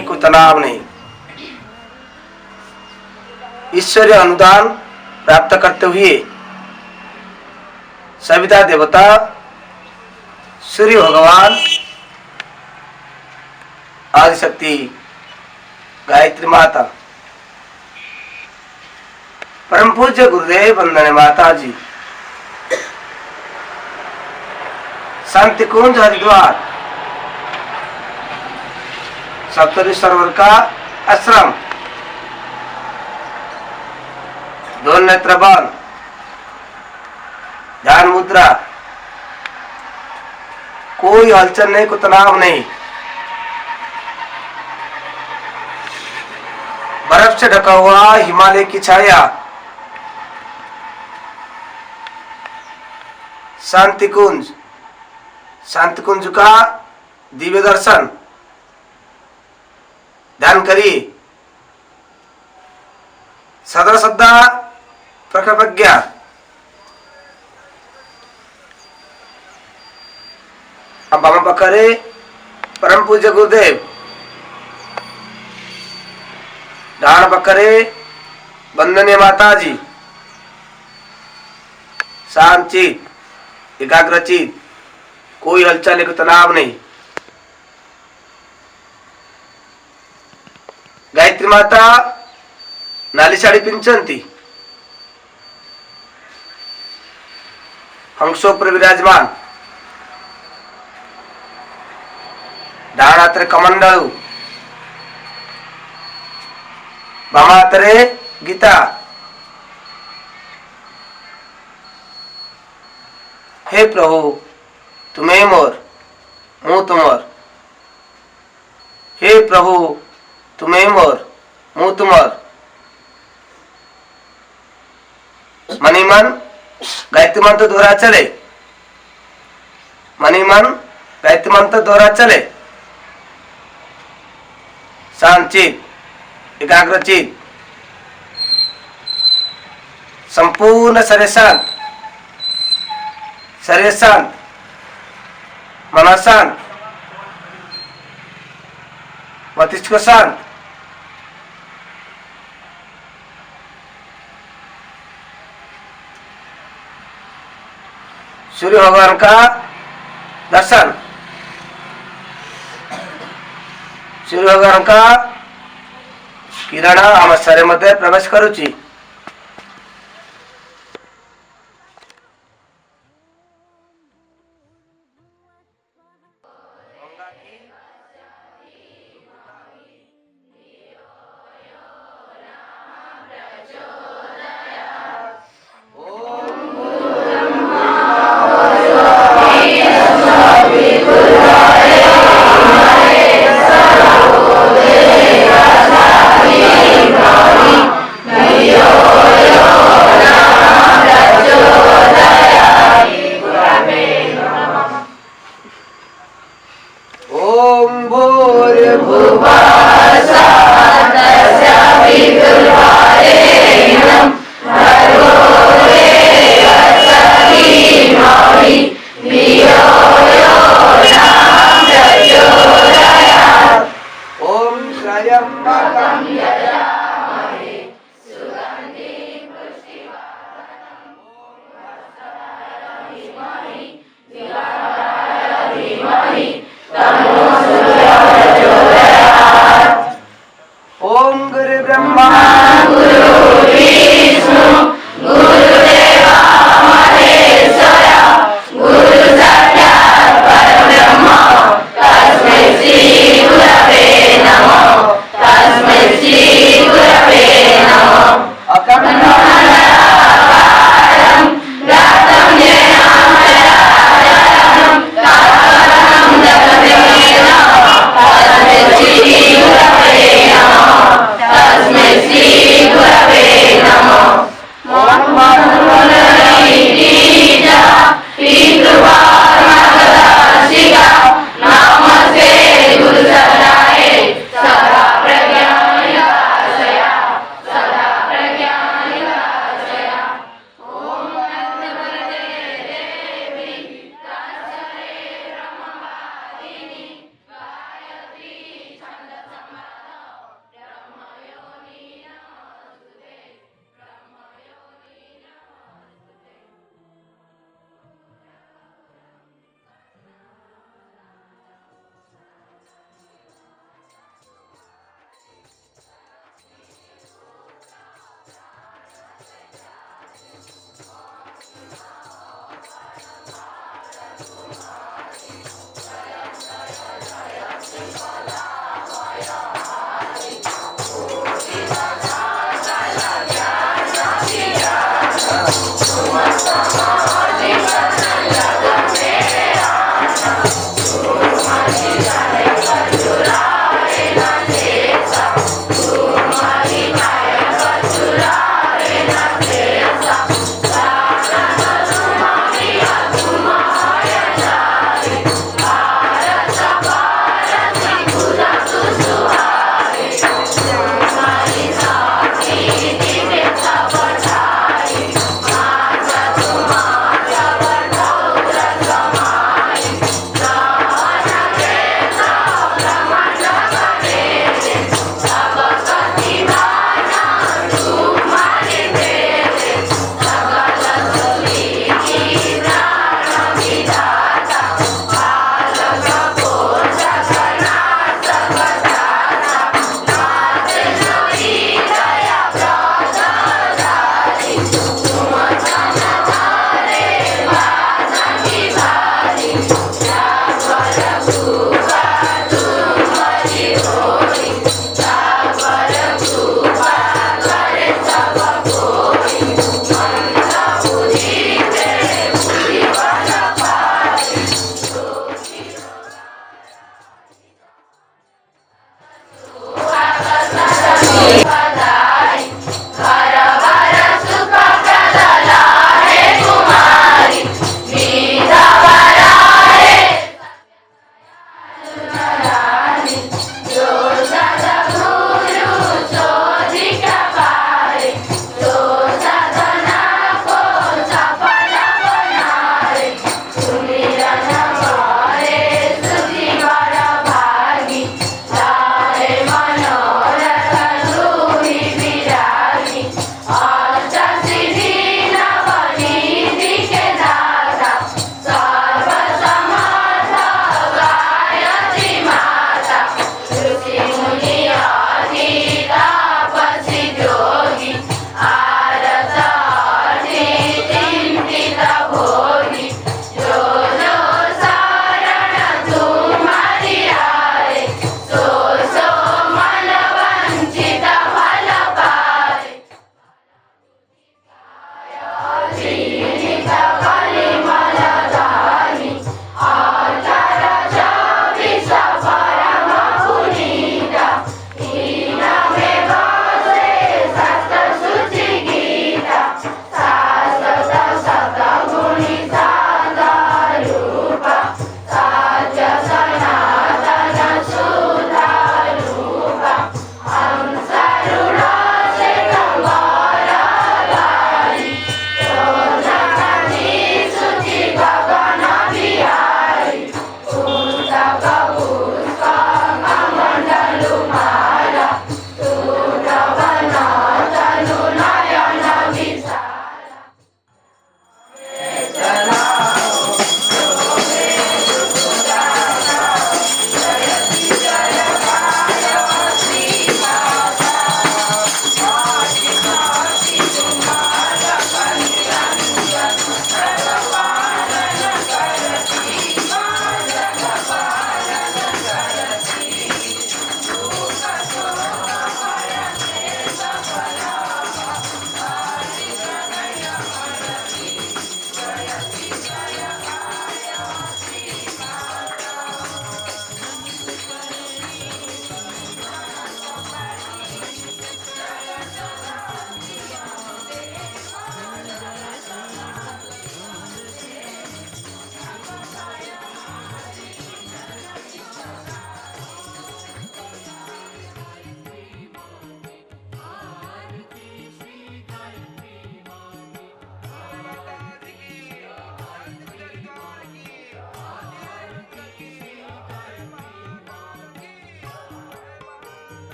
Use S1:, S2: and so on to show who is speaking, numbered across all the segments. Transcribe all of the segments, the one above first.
S1: नहीं, कोई तनाव नहीं। ईश्वरीय अनुदान प्राप्त करते हुए सविता देवता, सूर्य भगवान, आदिशक्ति गायत्री माता, परम पूज्य गुरुदेव वंदने माता जी, शांति कुंज हरिद्वार, सप्तऋषि सरोवर का आश्रम, दो नेत्र बन, ध्यान मुद्रा, कोई हलचल नहीं, कोई तनाव नहीं। बर्फ से ढका हुआ हिमालय की छाया, शांति कुंज, शांति कुंज का दिव्य दर्शन ध्यान करिए। सदा श्रद्धा प्रखर प्रज्ञा, अब हम पकड़े परम पूज्य गुरुदेव, डाण पकड़े वंदनीय माता जी, शांत चित, एकाग्र चित, कोई हलचल, कोई तनाव नहीं। गायत्री माता नाली साड़ी पिंचंती, हंसों पर विराजमान, डाणातरे कमंडलु, बामातरे गीता। हे प्रभु, तुम्हें मोर, मुँह तुमर। हे प्रभु, तुम्हें मोर, मुँह तुमर। मनी मन गायत्री मंत्र दोहरा चले, मनी मन गायत्री मंत्र दोहरा चले। शांत चित, एकाग्र चित, संपूर्ण शरीर शांत, शरीर शांत, मन शांत, मस्तिष्क शांत। सूर्य भगवान का दर्शन, सूर्य भगवान का किरण आम शरीर मध्य प्रवेश करुची।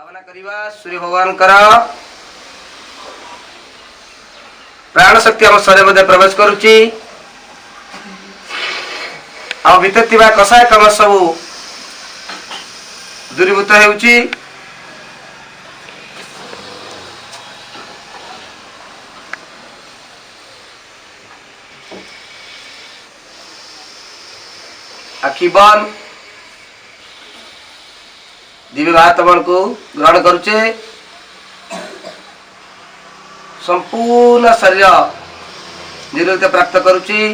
S1: भावना करिवा सूर्य भगवान प्राण शक्ति आम शरीर मध्य प्रवेश करुच्ची आम भीतर थिबा कषाय काम सब दूरीभूत हेउची आखि बंद दिव्य महात्मन को ग्रहण करुचे संपूर्ण शरीर निरोध प्राप्त करुची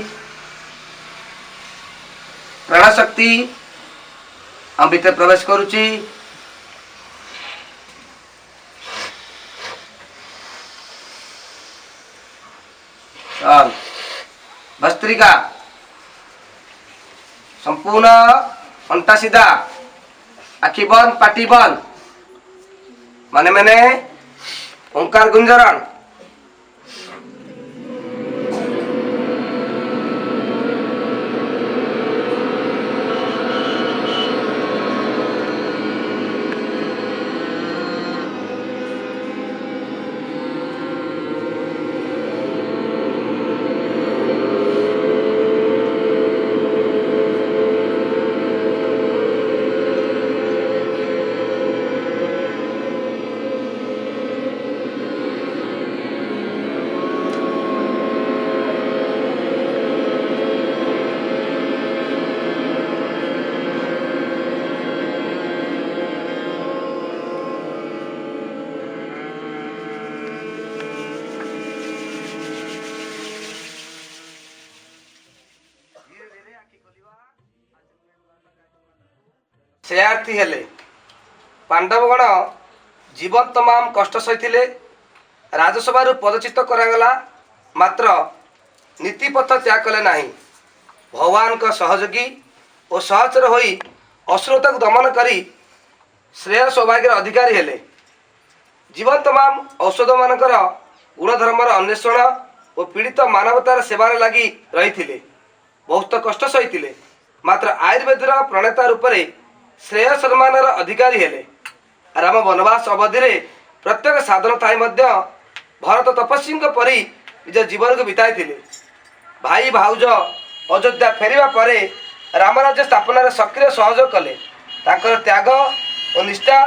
S1: प्राण शक्ति हम भीतर प्रवेश करुची भस्त्रिका संपूर्ण अंटा सीधा आखि बंद पाटी बंद माने मैंने ओंकार गुंजरण शेयार्थी हेले पांडवगण जीवन तमाम कष्ट सही राजसभा पदच्युत करागला मात्र नीतिपथ त्याग कले नहीं भगवान का सहयोगी और सहचर होई अश्रुता को दमन करी श्रेय सौभाग्य अधिकारी हेले जीवन तमाम औषध मानकर गुणधर्मर अन्वेषण और पीड़ित मानवतार सेवार लगी रही बहुत कष्ट सही मात्र आयुर्वेदर प्रणेता रूप से श्रेय सम्मानर अधिकारी हेले राम वनवास अवधि रे प्रत्येक साधन थाई मध्य भरत तपस्वी परी निज जीवन को बिताई भाई भाउज अयोध्या फेरिबा परे रामराज्य स्थापन सक्रिय सहयोग कले त्याग और निष्ठा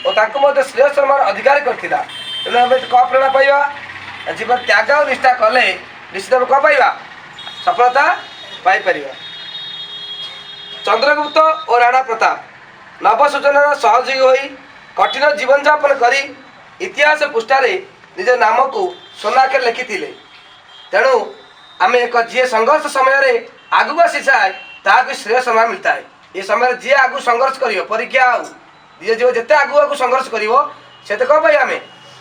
S1: और श्रेय सम्मान अधिकारी करथिला कौन प्रेरणा पाइबा जीवन त्याग और निष्ठा कले निश्चित भाव कौन पाइबा सफलता पाई परिबा। चंद्रगुप्त और राणा प्रताप नवसूचनार सहयोगी होई कठिन जीवन यापन करी इतिहास पृष्ठारे निज नाम को सोनाक्षर लिखिथिले तेणु आम एक जी संघर्ष समय आगू आसी जाए ताकि श्रेय समय मिलता है ये समय जी आगू संघर्ष कर परीक्षा जी जो जिते आगू आगू संघर्ष कर कौन पाई आम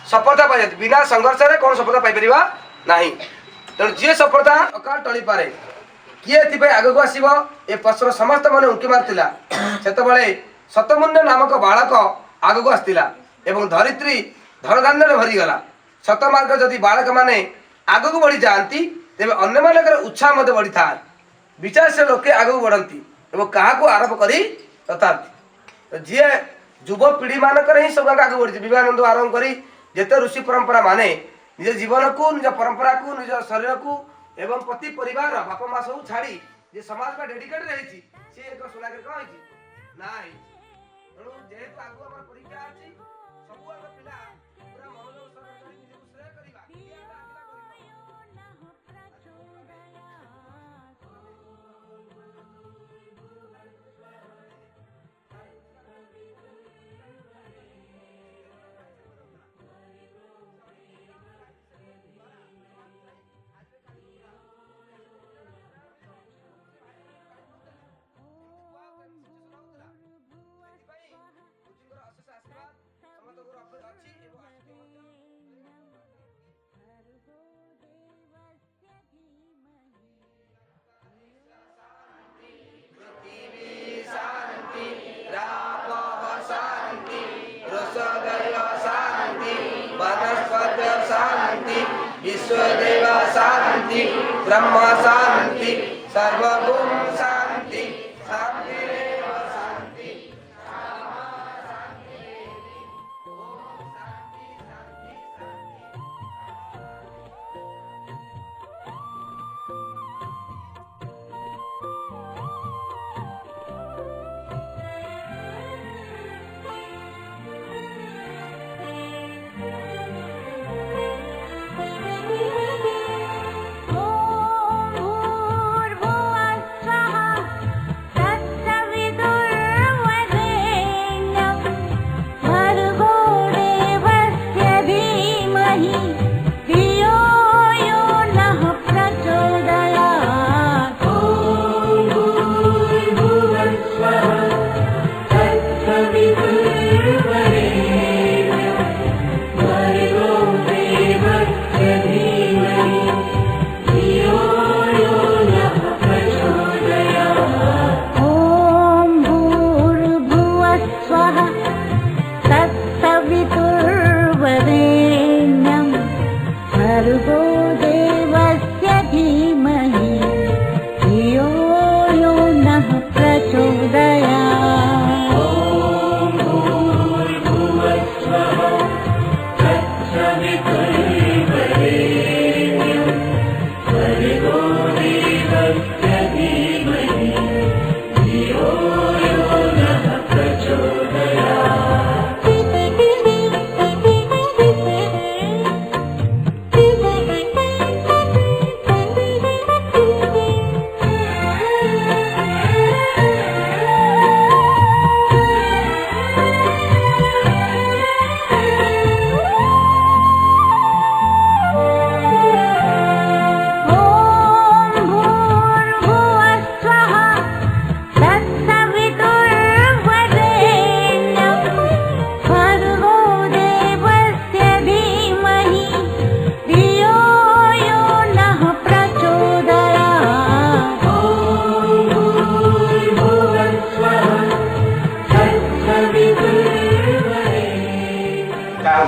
S1: सफलता पाई बिना संघर्ष कौन सफलता पाई ना तेणु जी सफलता अकाल टली पारे किए आगक आसब ए प्रश्न समस्त मन उंकी मार्ला से शतमुन्य नामक बालक आगक आसला एवं धरित्री धनधान्य भरीगला शतमार्ग जदि बालक माने आगक बढ़ी जाती तेज अन्य मानकर उत्साह बढ़ी था विचार से लोके आगक बढ़ती और क्या आरोप कर जी युव पीढ़ी मानक ही सब आगे बढ़ी विवेकानंद आरंभ कर जिते ऋषि परंपरा माने निज जीवन को निज परंपरा को निज शरीर को एवं प्रति परिवार बापा माँ सब छाड़ी जे समाज में डेडिकेटेड रही सी एक सोनागर कौन है ना तेणु जेहेतु आगु आम परीक्षा अच्छी सब आग पिला पूरा मनोयोग सहकारे निजको श्रेय करवा विश्वदेव शांति ब्रह्म शांति सर्वभूम शांति शांतिरेव शांति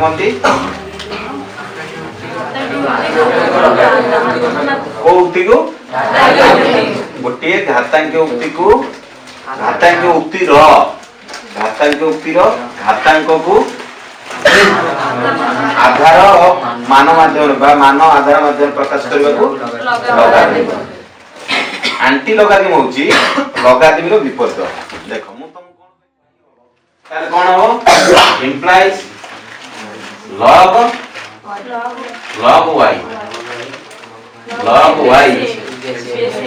S2: कहती को उक्ति को गोटे घातांक उक्ति को घातांक उक्तिर घातांक को आधार मान माध्यम मान आधार माध्यम प्रकाश करने को लगादिम आंटी लगादिम होची लगादिम रो विपरीत देखो मु तुमको ताले कोन हो इंप्लाइज log y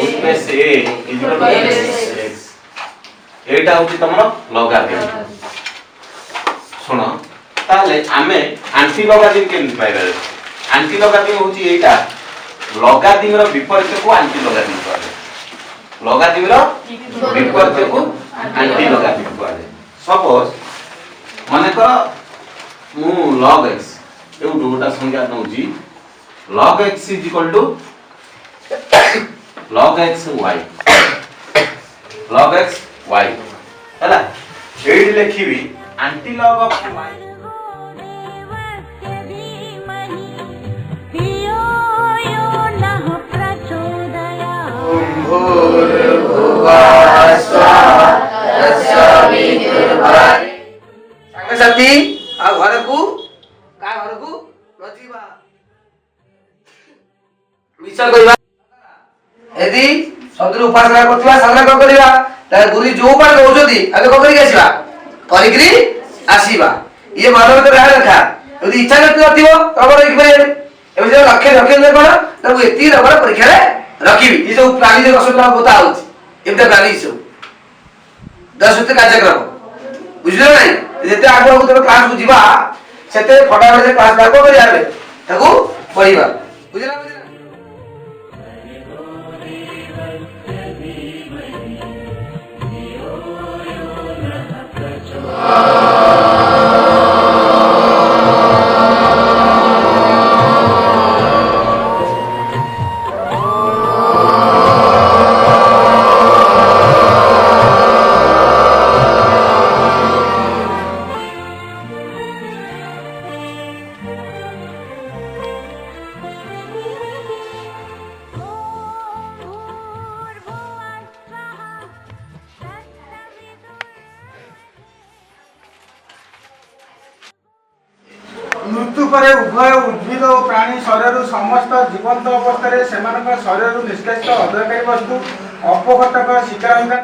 S2: उसमें से इक्वल टू x एटा होची तमरो लगादिम सुनो ताले आमे आंटी लगादिम केन पाइबे आंटी लगादिम होची एटा लगादिम रो विपरीत को आंटी लगादिम कहले लगादिम रो विपरीत को आंटी लगादिम कहले सपोज माने को मु log x एउ दुटा संख्या नउजी log x log x y हला एडी लिखिबी आंटी log of y
S1: साथी आ घर को नजीबा विचार करबा यदि शब्द उपासना करथिबा साधना को करबा त गुरु जो पर कहउजदी आगे को करी आसीबा करिकरी आसीबा ये मानव तो रहा रखा यदि इच्छा नथिबो तबर एक बार एबे जे लक्ष्य रखे कोन त एती रबर परीक्षा रे रखिबी ये जो प्राणी जे कसुता बता होची एबे प्राणी सब 10 सूत्र कार्यक्रम बुझलो नहीं जेते आगो को क्लास को जीवा सेते फटाफट से क्लास लागो करिया बे ताको पढिबा बुझला
S3: मृत्यु पर उभय उद्भिद और प्राणी शरीर समस्त जीवंत अवस्था शरीर निष्कासित अदरकारी वस्तु अपघटक शिकार होता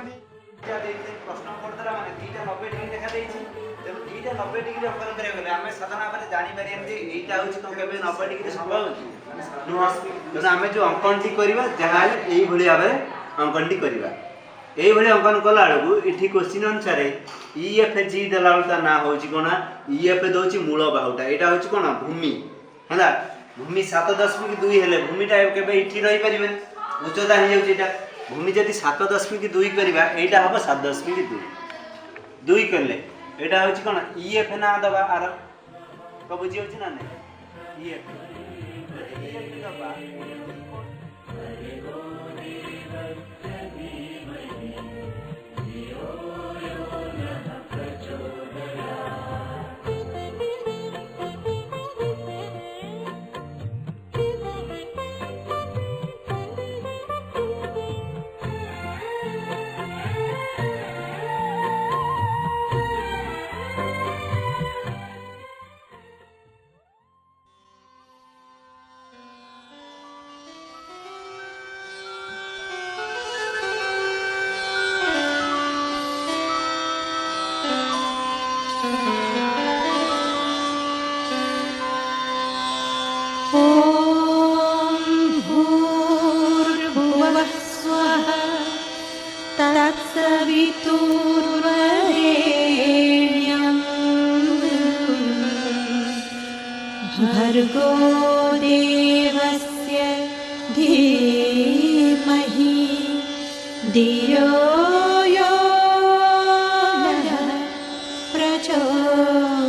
S4: प्रश्न पड़ता माने 90 डिग्री देखा देछि तेनु 90 डिग्री अंकन करे गले हमें साधारण भाबे जानि पारियन जे एटा होछि तो केबे 90 डिग्री संभव होछि तेनु हमें जो अंकनटी करबा जहां एई भली भाबे अंकनटी करबा एई भली अंकन कला बेलू इठी क्वेश्चन अनुसार EFG देला बेलता ना होछि कोना EF दोछि मूल बाहुटा एटा होछि कोना भूमि हला भूमि 7.2 हेले भूमिटा केबे इठी रहि परिबे उच्चता हे जाउछि एटा भूमि जदि 7.2 करबा एटा हबो 7.2 2 करले एटा होछि कोना EF ना दबा आर को बुझि होछि ना नै EF दबा
S5: भर्गो देवस्य धीमहि धियो यो नः प्रचोदयात्।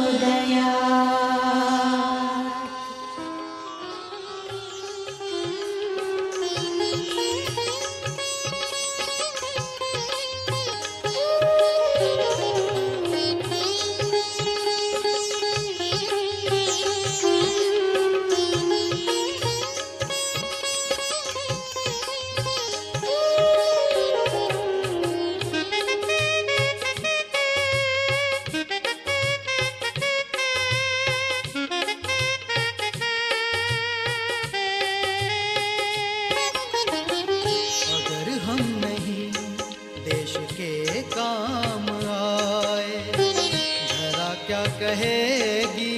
S6: क्या कहेगी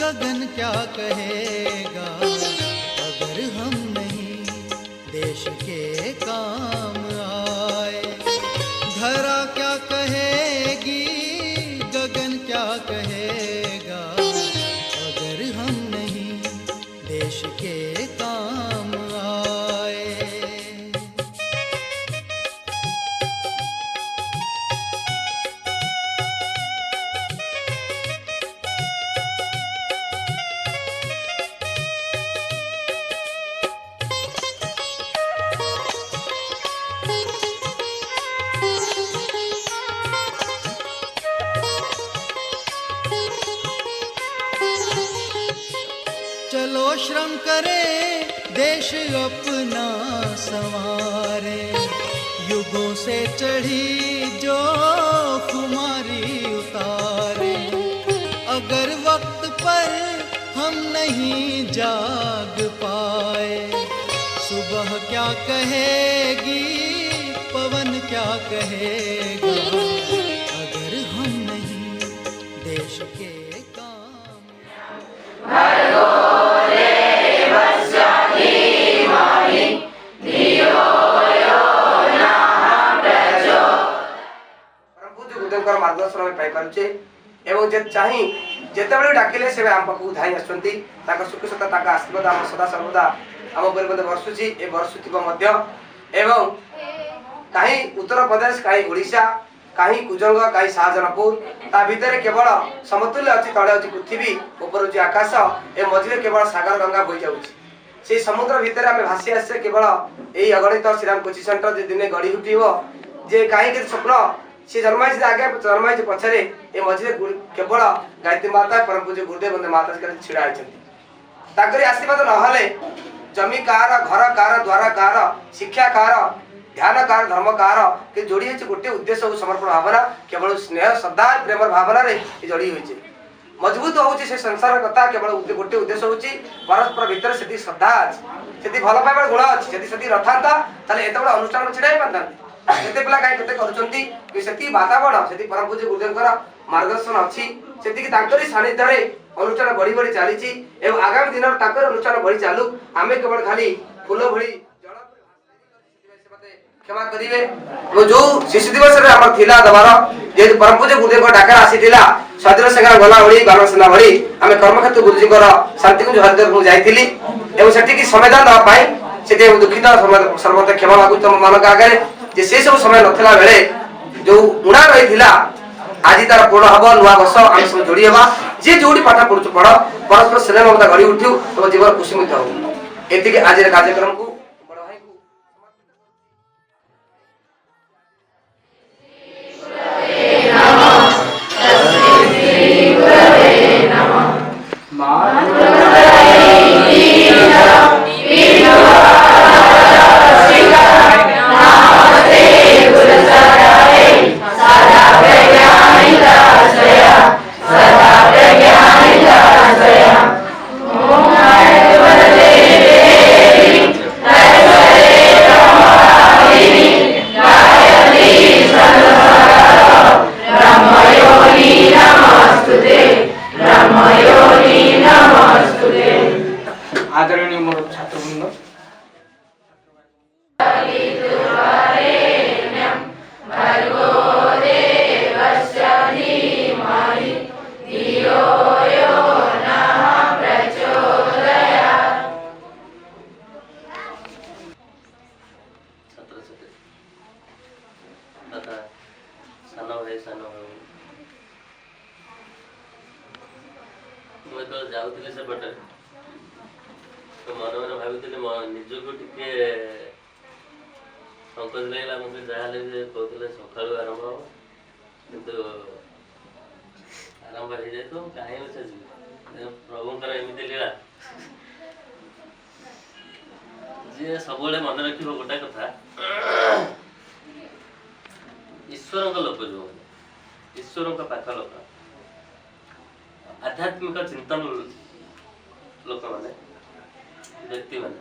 S6: गगन क्या कहेगा अगर हम नहीं देश के काम आए। धरा क्या कहेगी गगन क्या कहेगा अगर हम नहीं देश के काम आए। चलो श्रम करें देश अपना संवारे, युगों से चढ़ी जो खुमारी उतारे। अगर वक्त पर हम नहीं जाग पाए, सुबह क्या कहेगी पवन क्या कहेगा अगर हम नहीं देश के काम।
S1: मार्गदर्शन आम पाइपे एवं जे चाहे जिते डाकिले से आम पाक धाई आसुँच सुख सता आशीर्वाद आम सदा सर्वदा आम उपर बर्षुची ए बर्षुव एवं कहीं उत्तर प्रदेश कहीं ओडिशा कहीं कुजंग कहीं शाहजहानपुर ता भितर केवल समतुल्य अच्छी तले अच्छी पृथ्वी ऊपर जो आकाश ए मझे केवल सागर गंगा बही जाऊँगी समुद्र भितर आम भासी आसे केवल यही अगणित श्रीराम कोचिंग सेंटर जो दिने गढ़ी उठिब जे कहीं स्वप्न सी जन्माई आगे जन्माई पछरे ए मझे केवल गायत्री माता परम पूज्य गुरुदेव वंदे माता छिड़ा होती आशीर्वाद ना जमी कार घर कार द्वार कार शिक्षा कार ध्यान कार धर्म कार के जोड़ी गोटे उद्देश्य समर्पण भावना केवल स्नेह श्रद्धा प्रेम भावना जोड़ी होती मजबूत होची से संसार कथा केवल गोटे उद्देश्य होची परस्पर भीतर से श्रद्धा अच्छी से भल पाइबार गुण अच्छी से रथा एत बड़ा अनुष्ठान छिड़ा पाता केते पिला काई केते करूचंती कि सेती वातावरण सेती परम पूज्य गुरुदेवकर मार्गदर्शन अछि सेती कि तांकरी सानिध्य रे अनुष्ठान बड़ी बड़ी चलीची एवं आगामी दिन तांकर अनुष्ठान बड़ी चालू आमे केवल खाली फूल भली जल क्षमा करिवे वो जो शिशु दिवस रे हमर थिला दबार जे परम पूज्य गुरुदेव डाकर आसीथिला स्वाधीन संग्राम गला भली बाल सेना भली आमे कर्मक्षेत्र गुरुजीकर शांति कुंज हरिद्वार को जाइथिली एवं सेठी कि समाधान न पाई सेते दुखित सर्वदा क्षमा मागु तुम मन का आगे जे से सब समय नथिला बेले जो उणा रही आज तार पूर्ण हम नुआ बस आम सब जोड़ी हवा जे जोड़ी पाठ पढ़ु पढ़ परस्पर स्नेह ममता गढ़ी उठू तुम जीवन खुशी हो एति आज कार्यक्रम को बड़ भाई को
S3: आदरणीय मोर छात्रवृंद
S7: जाऊଥିଲି ସେପଟେ ତ ମନେ ମନେ ଭାବିଥିଲି ନିଜକୁ ଟିକେ ସଂକୋଚ ଲାଗିଲା ମୋତେ ଯାହାହେଲେ ବି କହୁଥିଲେ ସକାଳୁ ଆରମ୍ଭ ହେବ କିନ୍ତୁ ଆରମ୍ଭ ହେଇଯାଏ ତ କାହିଁ ଅଛି ଯିବି ପ୍ରଭୁଙ୍କର ଏମିତି ଲୀଳା ଯିଏ ସବୁବେଳେ ମନେ ରଖିବ ଗୋଟେ କଥା ଈଶ୍ୱରଙ୍କ ଲୋକ ଯୋଉମାନେ ଈଶ୍ୱରଙ୍କ ପାଖ ଲୋକ आध्यात्मिक चिंतन लोक माने व्यक्ति माने